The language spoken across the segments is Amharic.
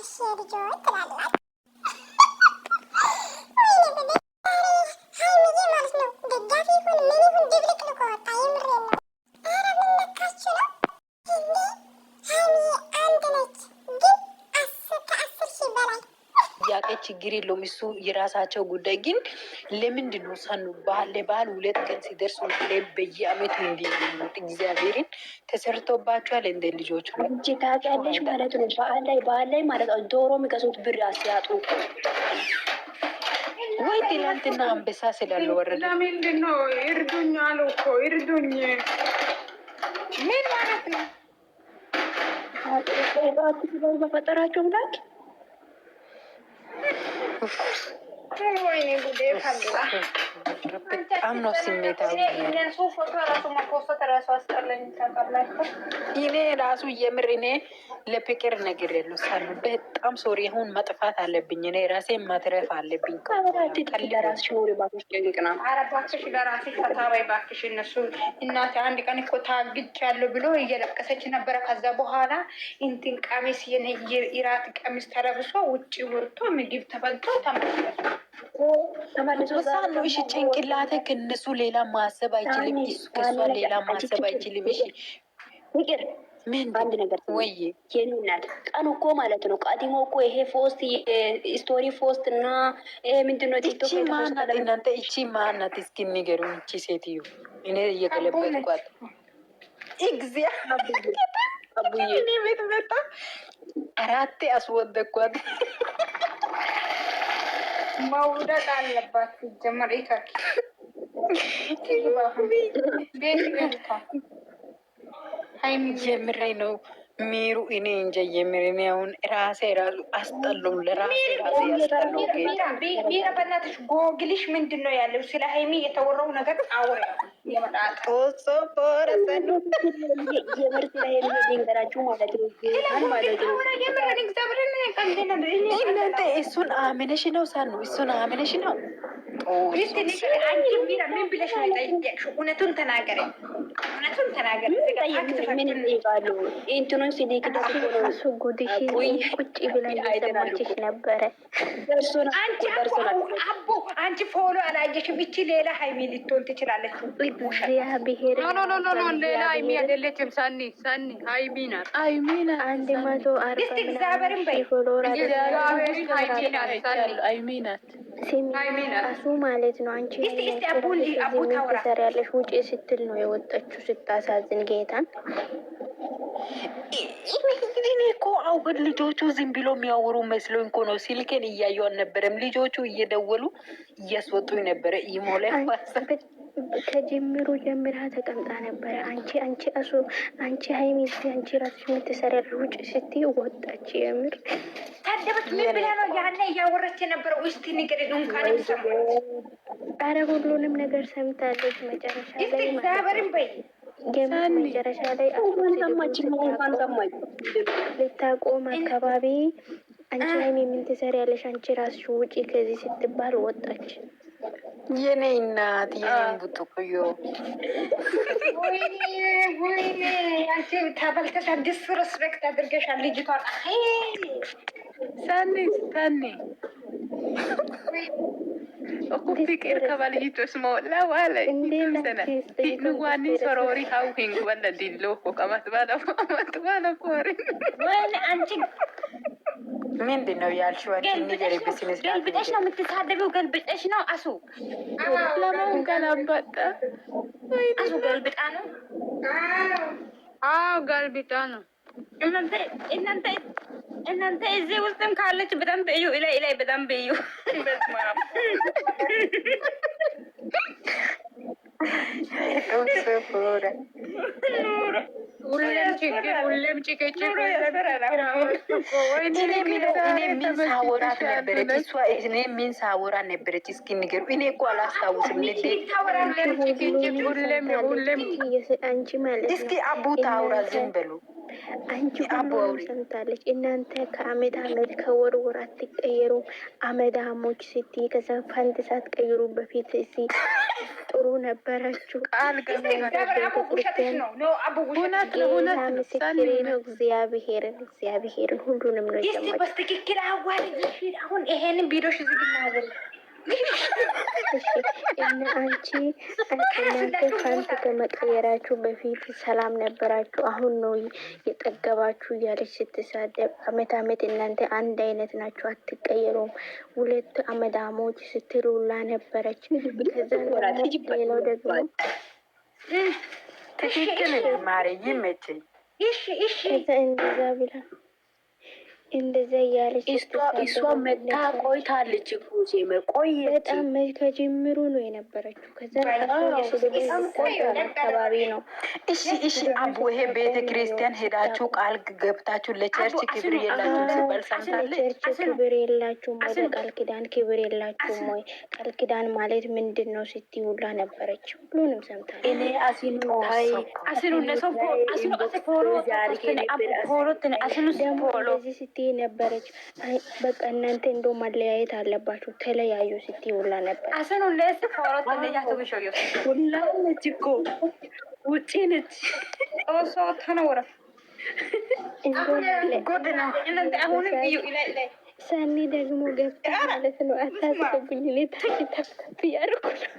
እሺ ልጆች ትላላችሁ ጥያቄ ችግር የለውም። እሱ የራሳቸው ጉዳይ። ግን ለምንድን ነው ሰኑ ለበዓል 2 ቀን ሲደርሱ በየአመቱ እንዲሉት? እግዚአብሔርን ተሰርቶባቸዋል እንደ ልጆች ነው እንጂ ታውቂያለሽ ማለት ነው። በዓል ላይ ማለት ነው ዶሮ የሚገዙት ብር አስያጡ ወይ ትላንትና አንበሳ ስላለ ወረደ። ለምንድን ነው እርዱኝ አሉ እኮ እርዱኝ። ምን ማለት ነው? በፈጠራቸው ብላክ ወይኔ ጉዴ ፈላ። በጣም ነው ስሜታዊ። እነሱ ፎቶ ራሱ መፖስት ራሱ አስጠላኝ። ታውቃላችሁ እኔ ራሱ የምር እኔ ለፍቅር ነገር ያለው ሳሉ በጣም ሶሪ። አሁን መጥፋት አለብኝ እኔ ራሴ ማትረፍ አለብኝ። ለራስሽ ኖሪ ባክሽ፣ ደግቅና አረባክሽ ለራስሽ ፈታባይ ባክሽ። እነሱ እናቴ አንድ ቀን እኮ ታግቻለሁ ብሎ እየለቀሰች ነበረ። ከዛ በኋላ እንትን ቀሚስ የኢራት ቀሚስ ተለብሶ ውጭ ወጥቶ ምግብ ተበልቶ ተመልሶ ነው። እሺ ጭንቅላቴ ከነሱ ሌላ ማሰብ አይችልም። ከሷ ሌላ ማሰብ አይችልም። እሺ ፍቅር ምን አንድ ነገር ወይ የኔ እናት ቀኑ እኮ ማለት ነው ቀዲሞ እኮ ይሄ ፖስት ስቶሪ ፖስት እና ምንድነው ቲክቶክ ላይ ማናት እናንተ? እቺ ማናት? እስኪ ንገሩኝ። እቺ ሴትዮ እኔ እየገለበጥኳት እግዚአብሔር አቡዬ እኔ ቤት መጣ 4 አስወደኳት። መውደቅ አለባት ጀመር ይካክ የምሬ ነው ሚሩ። እኔ እንጃ የምሬ ነው። አሁን ራሴ አስጠላው። ለራሴ አስጠላው። ሚራ በእናትሽ ጎግልሽ ምንድን ነው ያለው? ስለ ሀይሚ የተወራው ነገር አውሪ። የምር ስለ ሀይሚ ሊንገራችሁ ማለት ነው እናንተ እሱን አምነሽ ነው ሳኑ? እሱን አምነሽ ነው? አንቺ ሚራ ምን ብለሽ ነው የጠየቅሽው? እውነቱን ተናገረ። እውነቱን ተናገረ። ምን ይባሉ እንትኑን ሲሊክ እሱ ጉድሽን ቁጭ ብላ እየሰማችሽ ነበረ። አንቺ ፎሎ አላየሽም? እቺ ሌላ ሀይሚ ልትሆን ትችላለች። እግዚአብሔር ሌላ ሀይሚ አይደለችም። ሰኒ ሀይሚ ናት። 140 እግዚአብሔርን በይ ፎሎወር ሀይሚ ናት። እሱ ማለት ነው። አንቺ ትሰሪያለሽ ውጪ ስትል ነው የወጣችው። ስታሳዝን ጌታን እኔ እኮ አውቅን ልጆቹ ዝም ብሎ የሚያወሩ መስሎኝ እኮ ነው። ስልኬን እያየሁ አልነበረም። ልጆቹ እየደወሉ እያስወጡኝ ነበረ። ኢሞላ ከጅምሩ ጀምራ ተቀምጣ ነበረ። አንቺ ሀይሚ አንቺ ራስሽ የምትሰሪያለሽ ውጭ ስትይ ወጣች። የምር ታደበች። ምን ብላ ነው ያኔ እያወረች የነበረው? እስቲ ንገሪኝ። እንኳን ኧረ ሁሉንም ነገር ሰምታለች። መጨረሻ ላይ እግዚአብሔርን በይ መጨረሻ ላይ ልታቆም አካባቢ አንቺ ሀይሚ ምን ትሰሪያለሽ? አንቺ ራስሽ ውጪ ከዚህ ስትባል ወጣች። የኔ እናት የኔን ቡጥቁዮ ወይኔ አንቺ ተበልተሻል። ዲስሬስፔክት አድርገሻል ልጅቷን። ሰኒ ፍቅር ከባልጅቶ ስሞላ ዋለ ዋኒ ሶሮሪ ሀው ሂንግ ወለ ዲሎ ቀማት ባለ ፎሪ አንቺ ምንድን ነው ያልሽው? ገልብጠሽ ነው የምትሳደቢው? ገልብጠሽ ነው አሱ ለማን ገላበጠ? አሱ ገልብጣ ነው። አዎ ገልብጣ ነው። እናንተ እዚህ ውስጥም ካለች በጣም በዩ ላይ በጣም በዩ ሁሌም ጭቅጭቅ ምን ሳወራ ነበረች? እስኪ ንገሩ። እኔ እኮ አላስታውስም። እስኪ አቡ ታውራ። ዝም በሉ አንቺ ሁሉንም ሰምታለች። እናንተ ከአመት አመት ከወር ወር አትቀየሩ። አመዳሞች ስትይ ከዛ ፋንት ሳትቀይሩ በፊት ጥሩ ነበራችሁ። ቃል ምስክሬ ነው። እግዚአብሔርን ሁሉንም ነው የሰማችሁ። በትክክል አሁን ይሄንን ቢዶሽ ዝግናዘል እና አንቺ እናንተ ፋንት ከመቀየራችሁ በፊት ሰላም ነበራችሁ። አሁን ነው የጠገባችሁ እያለች ስትሳደብ፣ አመት እናንተ አንድ አይነት ናችሁ፣ አትቀየሩም። ሁለት አመዳሞች ስትሉላ ነበረች። ከዛ ሌላው ደግሞ ትክክል ማሪ ይመቸኝ። ከዛ እንደዛ ብላ እንደዛ እያለች እሷ መታ ቆይታለች እኮ ቆየች። በጣም ከጅምሩ ነው የነበረችው። ከዛ አካባቢ ነው። እሺ አቡ ይሄ ቤተ ክርስቲያን ሄዳችሁ ቃል ገብታችሁ ለቸርች ክብር የላችሁም ሲባል ሰምታለች። ለቸርች ክብር የላችሁም ወይ? ለቃል ኪዳን ክብር የላችሁም ወይ? ቃል ኪዳን ማለት ምንድን ነው ስትውላ ነበረች። ሁሉንም ሰምታለች። እኔ እንደዚህ ስትይ ነበረች። በቃ እናንተ እንደው መለያየት አለባችሁ ተለያዩ ስትይ ውላ ነበር። ሁላ ነች እኮ ውጪ ነች። ሰኒ ደግሞ ገብታ ማለት ነው። አታስገቡኝ እኔ ታክታክታት እያደረኩ ነው።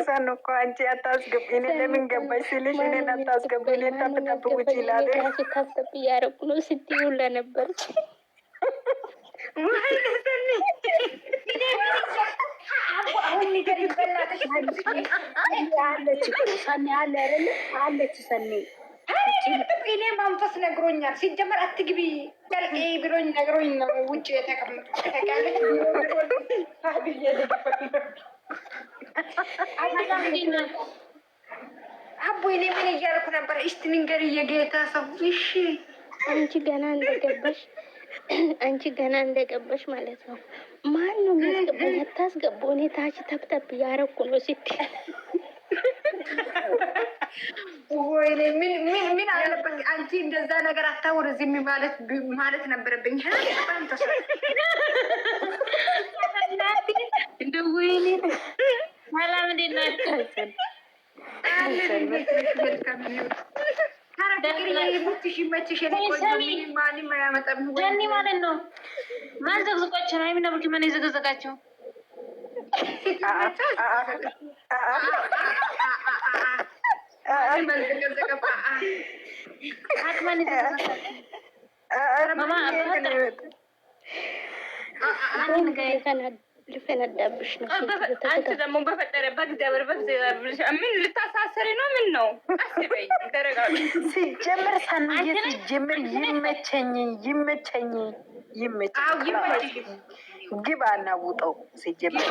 ሰኑ እኮ አንቺ አታስገቢ፣ እኔ ለምን ገባሽ ሲልሽ እኔን አታስገቢ፣ እኔ ጠብጠብ ውጭ ይላል። ታብጠብ እያደረኩ ነው ስትይ ውላ ነበረች። አለች ሰኒ እኔ መንፈስ ነግሮኛል። ሲጀመር አትግቢ ያልቄ ብሎኝ ነግሮኝ ነው ውጭ የተቀመጥኩት። አቦ እኔ ምን እያልኩ ነበር? እስቲ ንገሪ የጌታ ሰው። እሺ አንቺ ገና እንደገባሽ ማለት ነው። ማን ነው የሚያስገባኝ? አታስገቡ፣ እኔ ታች ተብተብ እያደረኩ ነው ስትይ ወይኔ ምን አለበት አንቺ እንደዛ ነገር አታውሪ። ዝም ማለት ነበረብኝ። እንደውይኔ ሰላም እንዴት ናችሁ? ጀኒ ማለት ነው። ማን ዘግዝቋቸው ነው? አይምና ብርኪ ማን የዘገዘቃቸው? ልፈነዳብሽ ነው። አንቺ ደግሞ በፈጠረበት ገብር ምን ልታሳሰሪ ነው? ምን ነው? አስበኝ፣ ተረጋጊ። ሲጀምር ሳንዬ ሲጀምር ይመቸኝ ግባና ውጠው ሲጀምር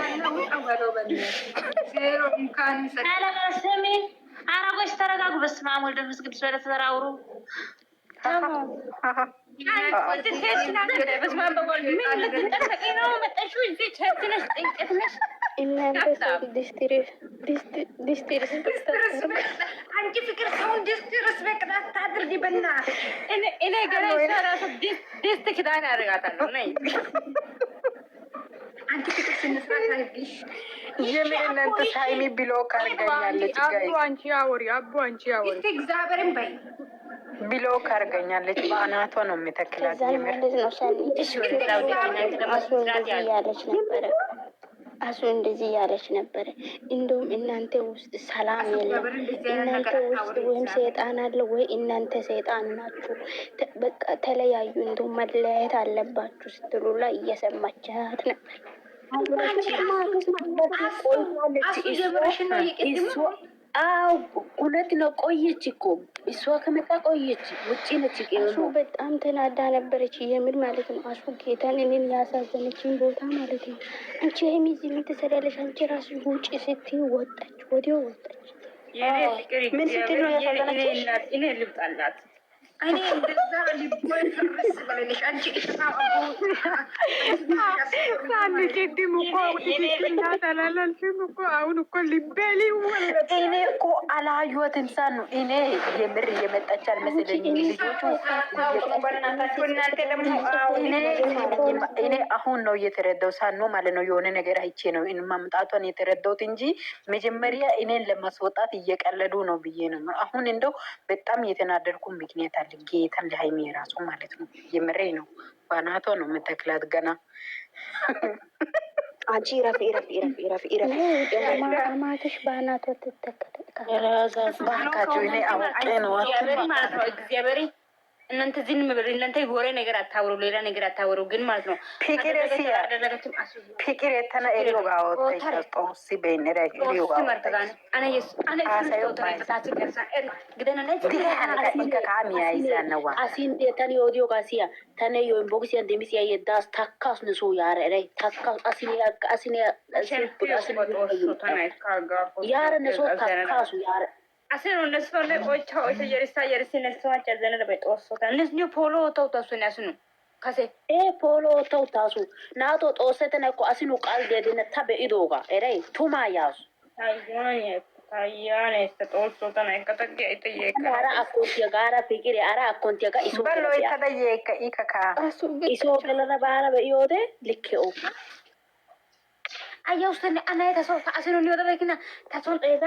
ስሚ አረቦች ተረጋጉ። በስመ አብ ወወልድ ወመንፈስ ቅዱስ ወደ ተዘራውሩ አንቺ ፍቅር ሰውን ድስት ርስበቅት አታድርጊ። በእናትሽ እኔ ገና ራሱ ድስት ክዳን ያደርጋታለሁ። አንቺ ፍቅር ስንስራት አድርጊሽ። የምን እናንተ ሳይሚ ብሎ ካርገኛለች። አቡ አንቺ አውሪ፣ እስቲ እግዚአብሔርን በይ ብሎ ካርገኛለች። በአናቷ ነው የሚተክላት። የምር አሱ እንደዚህ ያለች ነበረ። እንደውም እናንተ ውስጥ ሰላም የለም፣ እናንተ ውስጥ ወይም ሰይጣን አለ ወይ እናንተ ሰይጣን ናችሁ፣ በቃ ተለያዩ፣ እንደውም መለያየት አለባችሁ ስትሉ ላይ እየሰማቻት ነበር። አው እውነት ነው። ቆየች እኮ እሷ ከመጣ ቆየች። ውጪ ነች። እሱ በጣም ተናዳ ነበረች። የምር ማለት ነው። አሱ ጌታን እኔን ያሳዘነችኝ ቦታ ማለት ነው። አንቺ የሚዚ ምን ትሰሪያለሽ? አንቺ ራሱ ውጪ ስትይ ወጣች፣ ወዲያው ወጣች። ምን ስትል ነው ያሳዘነችሽ? እኔ ልብጣላት እኔ እንደዛ ልቦይ ፍርስ በለልሽ። አንቺ ቅድም እኮ ትክክል ናት አላላልሽም እኮ? አሁን እኮ ልቤ ሊወለድ እኔ እኮ አላየኋትም። ሳኑ እኔ የምር እየመጣች አልመሰለኝም። ልጆቹ በእናታችሁ እናንተ ደግሞ እኔ አሁን ነው እየተረዳው ሳኑ ማለት ነው። የሆነ ነገር አይቼ ነው ማምጣቷን የተረዳሁት እንጂ መጀመሪያ እኔን ለማስወጣት እየቀለዱ ነው ብዬ ነው። አሁን እንደው በጣም እየተናደድኩ ምክንያት አለ። ጌታን ለሀይሜ የራሱ ማለት ነው። የምሬ ነው። ባናቷ ነው የምተክላት ገና አንቺ ረፊ አማትሽ በአናቷ ትተከል ባካቸው። እኔ አውቄ ነው ማለት ነው። እግዚአብሔር እናንተ ዝም ብሎ እናንተ ወሬ ነገር አታውሩ፣ ሌላ ነገር አታውሩ። ግን ማለት ነው ፊቅር የተነ ኤሪዮ ጋወጥ ተስጦሲ በእነራ ኤሪዮ ጋወጥ asin tani audio kasia tani yo inbox ya demis ya das takkas nusu yara rai takkas asini yara nusu takkas yara አስር እነሱ ላይ ቆይተው የርሳ እነሱ አጨዘነ ለበጦሶ እነሱ ፖሎ ተውታሱ ያስኑ ከሴ ፖሎ ተውታሱ ናቶ ጦሰተነ እኮ አስኑ ቃል ደደነ ተበኢዶጋ ኤራይ ቱማ ያሱ ታያኔ ተጦሶ ተናይከተገ አይተየካ ጋራ አኮንቲያ ጋራ ፍቅር ያራ አኮንቲያ ጋ ኢሶ በሎ የተደየከ ኢከካ ኢሶ ገለና ባራ በኢዮደ ልከው አያውስተን አና የተሰው ታስኑ ነው ደበኪና ታሶን ጤዛ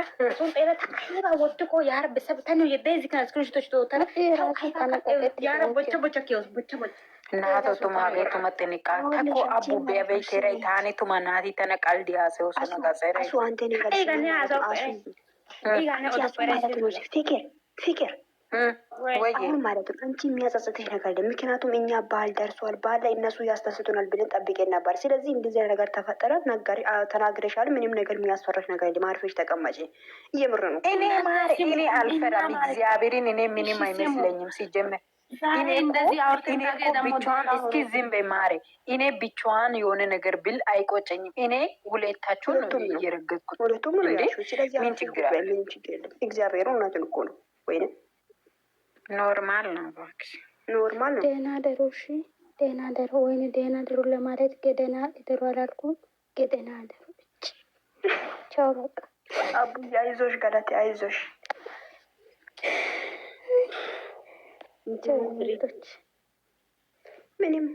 ታይባ ወጥቆ ያር በሰብተን የቤዚክ ስክሪንሾቶች ተወተነ ያር ቦቸ ኪዮስ ቦቸ እናቶ ቱማ ቤቱ መጥኒቃ ተኮ አቡ በቤቴራ ታኒ ቱማ ናቲ ተነቃል ዲያሰው ሰነጋሰረ አሱ አንተኔ ጋር ፍቅር አሁን ማለት ነው አንቺ የሚያጸጽትሽ ነገር አለ። ምክንያቱም እኛ ባህል ደርሷል፣ ባህል ላይ እነሱ ያስደስቱናል ብለን ጠብቄን ነበር። ስለዚህ እንደዚህ ነገር ተፈጠረ ነገር ተናግረሻል። ምንም ነገር የሚያስፈራሽ ነገር የለም። አርፈሽ ተቀመጪ። እየምር ነው። እኔ አልፈራም። እግዚአብሔርን እኔ ምንም አይመስለኝም ሲጀመር እኔ ብቻዋን እስኪ ዝም በይ ማሬ። እኔ ብቻዋን የሆነ ነገር ብል አይቆጨኝም። እኔ ሁለታችሁን ነው እየረገጥኩት። ሁለቱም ነው ያልሽው። ስለዚህ ምን ችግር አለ? ምን ችግር የለም። እግዚአብሔር እውነትን እኮ ነው ወይኔ ኖርማል ነው እባክሽ፣ ኖርማል ነው። ደህና ደሩ። እሺ ደህና ደሩ። ወይኔ ደህና ደሩ ለማለት ገደና ደሩ አላልኩም። ገደና ደሩ። ቻው በቃ አቡዬ፣ አይዞሽ ገለቴ፣ አይዞሽ። ምንም